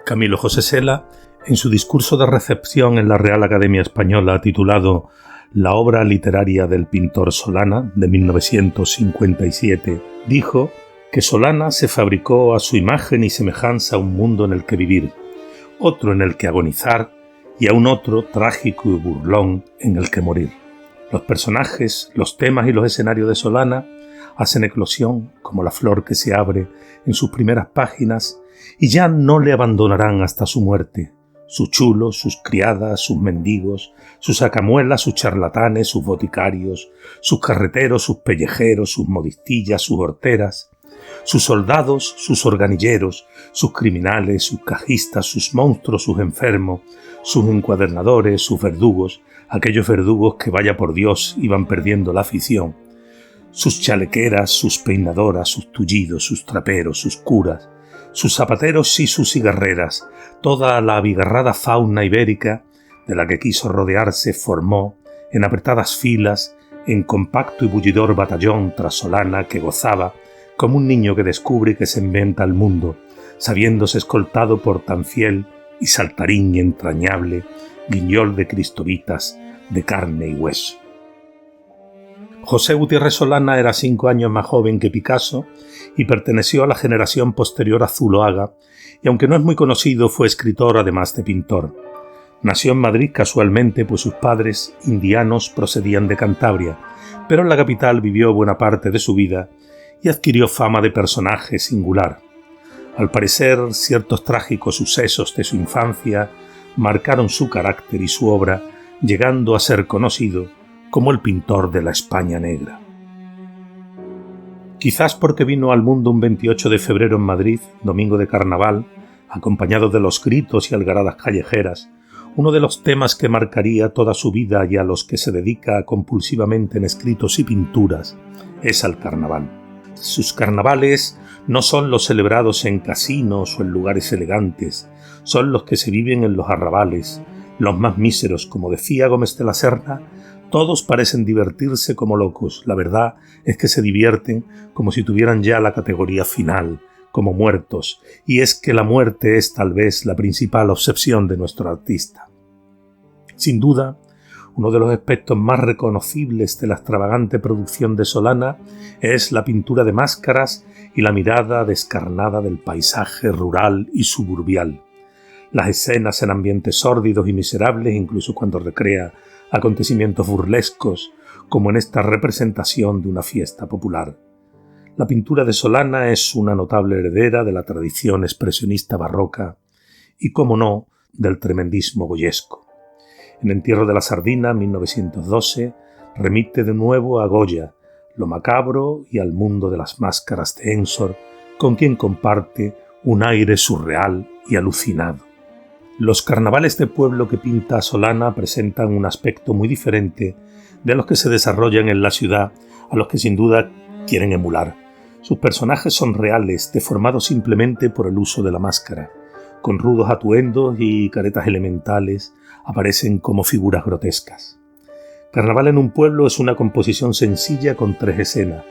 Camilo José Cela, en su discurso de recepción en la Real Academia Española titulado La obra literaria del pintor Solana, de 1957, dijo que Solana se fabricó a su imagen y semejanza un mundo en el que vivir, otro en el que agonizar y aún otro trágico y burlón en el que morir. Los personajes, los temas y los escenarios de Solana hacen eclosión como la flor que se abre en sus primeras páginas y ya no le abandonarán hasta su muerte. Sus chulos, sus criadas, sus mendigos, sus sacamuelas, sus charlatanes, sus boticarios, sus carreteros, sus pellejeros, sus modistillas, sus horteras, sus soldados, sus organilleros, sus criminales, sus cajistas, sus monstruos, sus enfermos, sus encuadernadores, sus verdugos, aquellos verdugos que, vaya por Dios, iban perdiendo la afición, sus chalequeras, sus peinadoras, sus tullidos, sus traperos, sus curas, sus zapateros y sus cigarreras, toda la abigarrada fauna ibérica de la que quiso rodearse formó, en apretadas filas, en compacto y bullidor batallón tras Solana que gozaba, como un niño que descubre que se inventa el mundo, sabiéndose escoltado por tan fiel y saltarín y entrañable guiñol de cristovitas de carne y hueso. José Gutiérrez Solana era 5 años más joven que Picasso y perteneció a la generación posterior a Zuloaga, y aunque no es muy conocido, fue escritor además de pintor. Nació en Madrid casualmente, pues sus padres, indianos, procedían de Cantabria, pero en la capital vivió buena parte de su vida y adquirió fama de personaje singular. Al parecer, ciertos trágicos sucesos de su infancia marcaron su carácter y su obra, llegando a ser conocido como el pintor de la España negra. Quizás porque vino al mundo un 28 de febrero en Madrid, domingo de carnaval, acompañado de los gritos y algaradas callejeras, uno de los temas que marcaría toda su vida y a los que se dedica compulsivamente en escritos y pinturas es al carnaval. Sus carnavales no son los celebrados en casinos o en lugares elegantes, son los que se viven en los arrabales, los más míseros, como decía Gómez de la Serna. Todos parecen divertirse como locos, la verdad es que se divierten como si tuvieran ya la categoría final, como muertos, y es que la muerte es tal vez la principal obsesión de nuestro artista. Sin duda, uno de los aspectos más reconocibles de la extravagante producción de Solana es la pintura de máscaras y la mirada descarnada del paisaje rural y suburbial. Las escenas en ambientes sórdidos y miserables, incluso cuando recrea acontecimientos burlescos, como en esta representación de una fiesta popular. La pintura de Solana es una notable heredera de la tradición expresionista barroca y, cómo no, del tremendismo goyesco. En Entierro de la Sardina, 1912, remite de nuevo a Goya, lo macabro y al mundo de las máscaras de Ensor, con quien comparte un aire surreal y alucinado. Los carnavales de pueblo que pinta Solana presentan un aspecto muy diferente de los que se desarrollan en la ciudad, a los que sin duda quieren emular. Sus personajes son reales, deformados simplemente por el uso de la máscara. Con rudos atuendos y caretas elementales, aparecen como figuras grotescas. Carnaval en un pueblo es una composición sencilla con 3 escenas: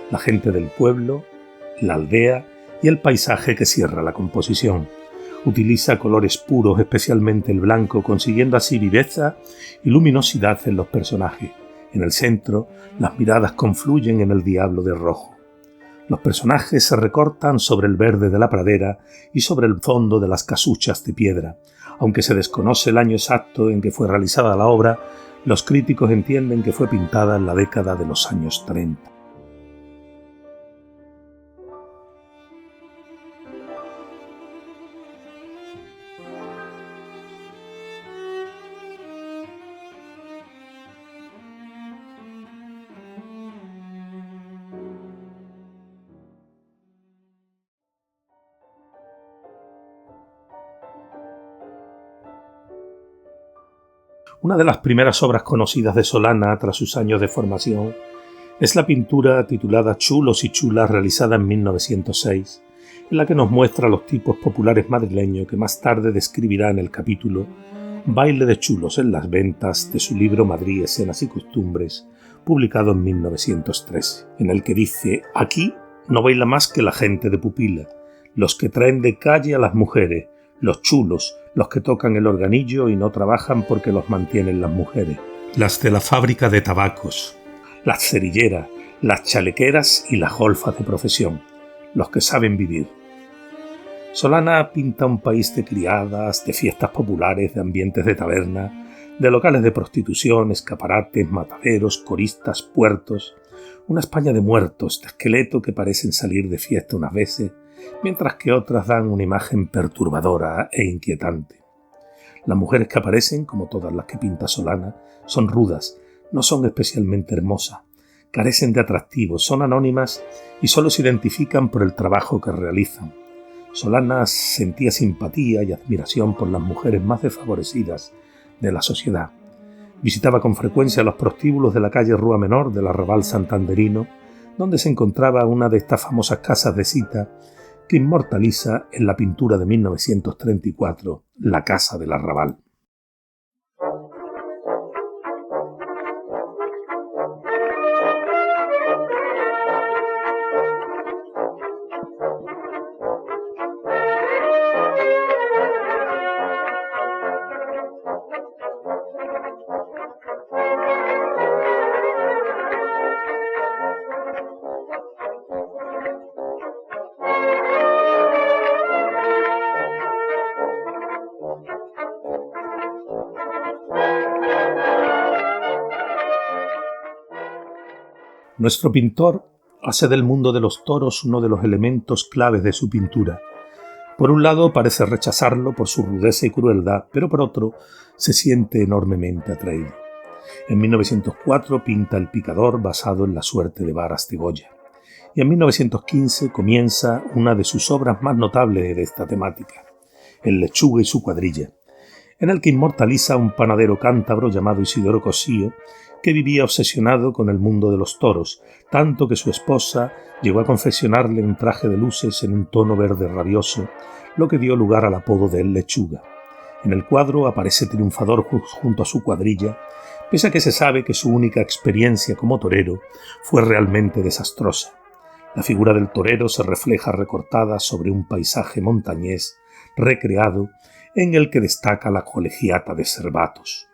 la gente del pueblo, la aldea y el paisaje que cierra la composición. Utiliza colores puros, especialmente el blanco, consiguiendo así viveza y luminosidad en los personajes. En el centro, las miradas confluyen en el diablo de rojo. Los personajes se recortan sobre el verde de la pradera y sobre el fondo de las casuchas de piedra. Aunque se desconoce el año exacto en que fue realizada la obra, los críticos entienden que fue pintada en la década de los años 30. Una de las primeras obras conocidas de Solana tras sus años de formación es la pintura titulada Chulos y chulas, realizada en 1906, en la que nos muestra los tipos populares madrileños que más tarde describirá en el capítulo Baile de chulos en las ventas de su libro Madrid, escenas y costumbres, publicado en 1913, en el que dice: «Aquí no baila más que la gente de pupila, los que traen de calle a las mujeres, los chulos, los que tocan el organillo y no trabajan porque los mantienen las mujeres, las de la fábrica de tabacos, las cerilleras, las chalequeras y las golfas de profesión, los que saben vivir». Solana pinta un país de criadas, de fiestas populares, de ambientes de taberna, de locales de prostitución, escaparates, mataderos, coristas, puertos, una España de muertos, de esqueleto que parecen salir de fiesta unas veces, mientras que otras dan una imagen perturbadora e inquietante. Las mujeres que aparecen, como todas las que pinta Solana, son rudas, no son especialmente hermosas, carecen de atractivo, son anónimas y solo se identifican por el trabajo que realizan. Solana sentía simpatía y admiración por las mujeres más desfavorecidas de la sociedad. Visitaba con frecuencia los prostíbulos de la calle Rúa Menor del arrabal santanderino, donde se encontraba una de estas famosas casas de cita que inmortaliza en la pintura de 1934 La Casa del Arrabal. Nuestro pintor hace del mundo de los toros uno de los elementos claves de su pintura. Por un lado parece rechazarlo por su rudeza y crueldad, pero por otro se siente enormemente atraído. En 1904 pinta El picador basado en la suerte de varas de Goya. Y en 1915 comienza una de sus obras más notables de esta temática, El lechuga y su cuadrilla, en el que inmortaliza a un panadero cántabro llamado Isidoro Cosío, que vivía obsesionado con el mundo de los toros, tanto que su esposa llegó a confeccionarle un traje de luces en un tono verde rabioso, lo que dio lugar al apodo de El lechuga. En el cuadro aparece triunfador junto a su cuadrilla, pese a que se sabe que su única experiencia como torero fue realmente desastrosa. La figura del torero se refleja recortada sobre un paisaje montañés recreado en el que destaca la colegiata de Cervatos.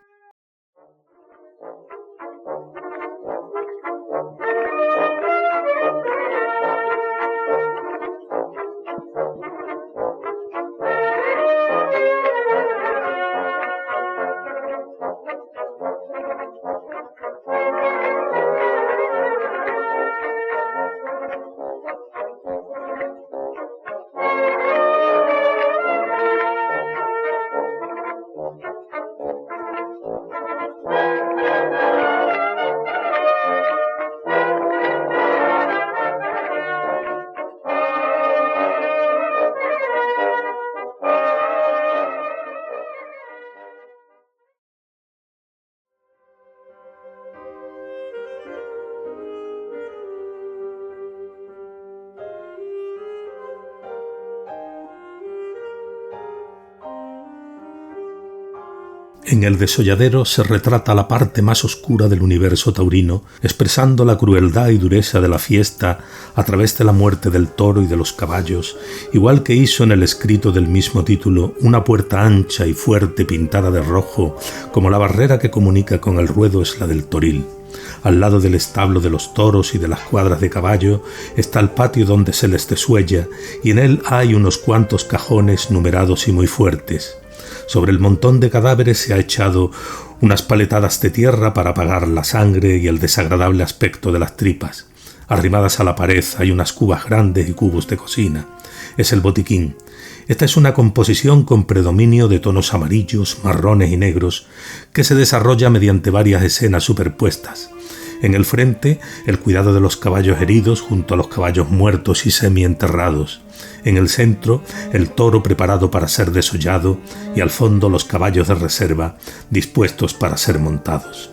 En El desolladero se retrata la parte más oscura del universo taurino, expresando la crueldad y dureza de la fiesta a través de la muerte del toro y de los caballos, igual que hizo en el escrito del mismo título una puerta ancha y fuerte pintada de rojo, como la barrera que comunica con el ruedo es la del toril. Al lado del establo de los toros y de las cuadras de caballo está el patio donde se les desuella, y en él hay unos cuantos cajones numerados y muy fuertes. Sobre el montón de cadáveres se ha echado unas paletadas de tierra para apagar la sangre y el desagradable aspecto de las tripas. Arrimadas a la pared hay unas cubas grandes y cubos de cocina. Es el botiquín. Esta es una composición con predominio de tonos amarillos, marrones y negros, que se desarrolla mediante varias escenas superpuestas. En el frente, el cuidado de los caballos heridos junto a los caballos muertos y semienterrados. En el centro, el toro preparado para ser desollado y al fondo los caballos de reserva dispuestos para ser montados.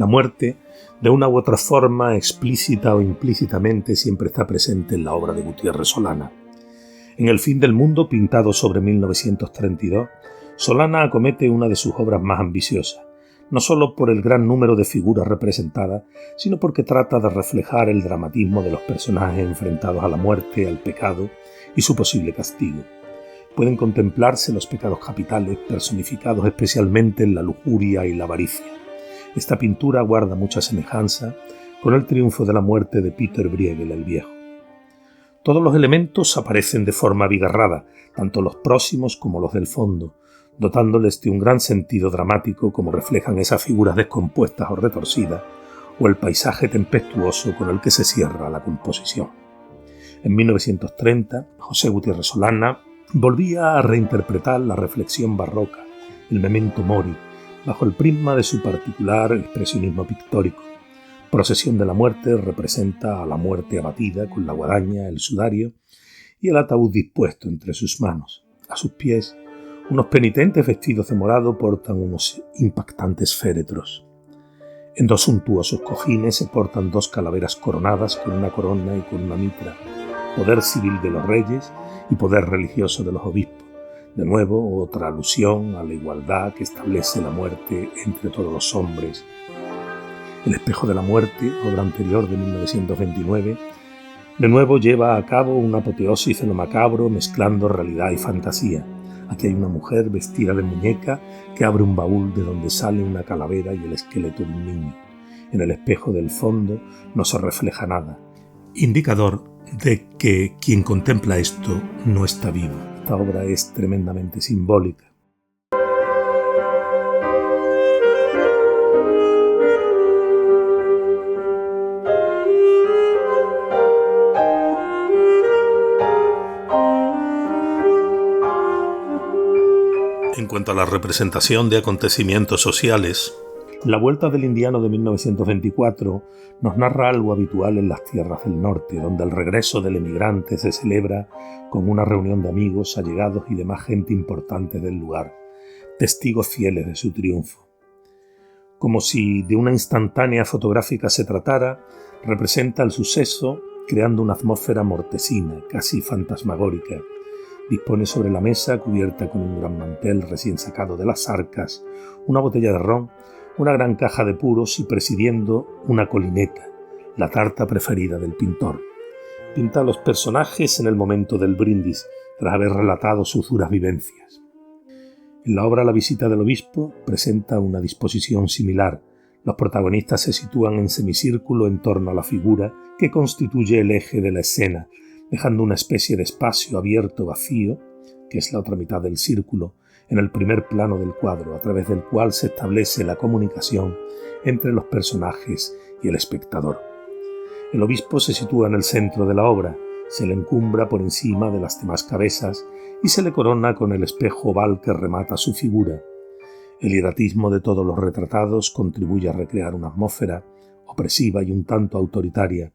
La muerte, de una u otra forma, explícita o implícitamente, siempre está presente en la obra de Gutiérrez Solana. En El fin del mundo, pintado sobre 1932, Solana acomete una de sus obras más ambiciosas, no solo por el gran número de figuras representadas, sino porque trata de reflejar el dramatismo de los personajes enfrentados a la muerte, al pecado y su posible castigo. Pueden contemplarse los pecados capitales personificados especialmente en la lujuria y la avaricia. Esta pintura guarda mucha semejanza con el triunfo de la muerte de Peter Bruegel el Viejo. Todos los elementos aparecen de forma abigarrada, tanto los próximos como los del fondo, dotándoles de un gran sentido dramático como reflejan esas figuras descompuestas o retorcidas, o el paisaje tempestuoso con el que se cierra la composición. En 1930, José Gutiérrez Solana volvía a reinterpretar la reflexión barroca, el memento mori, bajo el prisma de su particular expresionismo pictórico. Procesión de la muerte representa a la muerte abatida con la guadaña, el sudario y el ataúd dispuesto entre sus manos. A sus pies, unos penitentes vestidos de morado portan unos impactantes féretros. En dos suntuosos cojines se portan dos calaveras coronadas con una corona y con una mitra, poder civil de los reyes y poder religioso de los obispos. De nuevo, otra alusión a la igualdad que establece la muerte entre todos los hombres. El espejo de la muerte, obra anterior de 1929, de nuevo lleva a cabo una apoteosis de lo macabro mezclando realidad y fantasía. Aquí hay una mujer vestida de muñeca que abre un baúl de donde sale una calavera y el esqueleto de un niño. En el espejo del fondo no se refleja nada, indicador de que quien contempla esto no está vivo. Esta obra es tremendamente simbólica. En cuanto a la representación de acontecimientos sociales, La Vuelta del Indiano de 1924 nos narra algo habitual en las tierras del norte, donde el regreso del emigrante se celebra con una reunión de amigos, allegados y demás gente importante del lugar, testigos fieles de su triunfo. Como si de una instantánea fotográfica se tratara, representa el suceso creando una atmósfera mortecina, casi fantasmagórica. Dispone sobre la mesa, cubierta con un gran mantel recién sacado de las arcas, una botella de ron, una gran caja de puros y presidiendo una colineta, la tarta preferida del pintor. Pinta a los personajes en el momento del brindis, tras haber relatado sus duras vivencias. En la obra La visita del obispo presenta una disposición similar. Los protagonistas se sitúan en semicírculo en torno a la figura que constituye el eje de la escena, dejando una especie de espacio abierto vacío, que es la otra mitad del círculo, en el primer plano del cuadro, a través del cual se establece la comunicación entre los personajes y el espectador. El obispo se sitúa en el centro de la obra, se le encumbra por encima de las demás cabezas y se le corona con el espejo oval que remata su figura. El hieratismo de todos los retratados contribuye a recrear una atmósfera opresiva y un tanto autoritaria.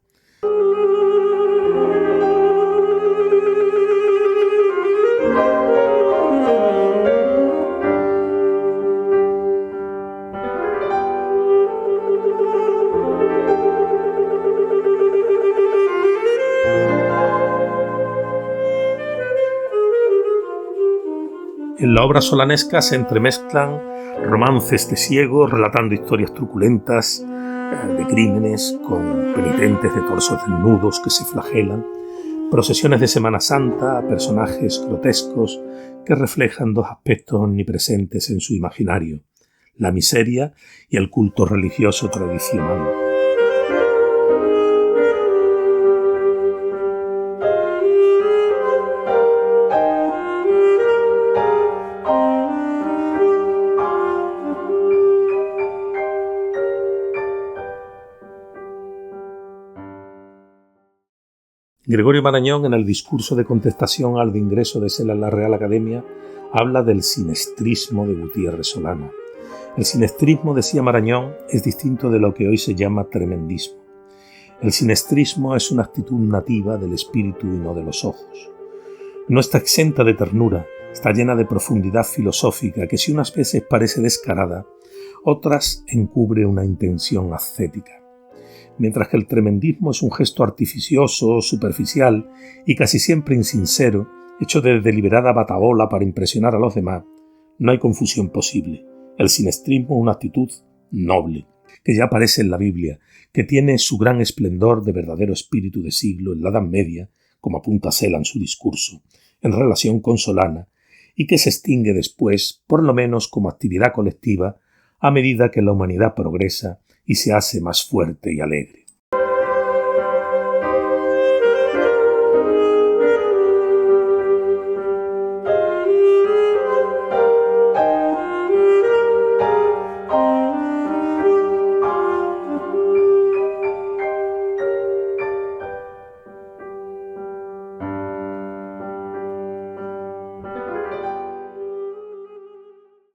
En la obra solanesca se entremezclan romances de ciegos relatando historias truculentas de crímenes con penitentes de torsos desnudos que se flagelan, procesiones de Semana Santa, personajes grotescos que reflejan dos aspectos omnipresentes en su imaginario, la miseria y el culto religioso tradicional. Gregorio Marañón, en el discurso de contestación al de ingreso de Sela en la Real Academia, habla del sinestrismo de Gutiérrez Solana. El sinestrismo, decía Marañón, es distinto de lo que hoy se llama tremendismo. El sinestrismo es una actitud nativa del espíritu y no de los ojos. No está exenta de ternura, está llena de profundidad filosófica que si unas veces parece descarada, otras encubre una intención ascética. Mientras que el tremendismo es un gesto artificioso, superficial y casi siempre insincero, hecho de deliberada batahola para impresionar a los demás, no hay confusión posible. El sinestrismo es una actitud noble, que ya aparece en la Biblia, que tiene su gran esplendor de verdadero espíritu de siglo en la Edad Media, como apunta Sela en su discurso, en relación con Solana, y que se extingue después, por lo menos como actividad colectiva, a medida que la humanidad progresa y se hace más fuerte y alegre.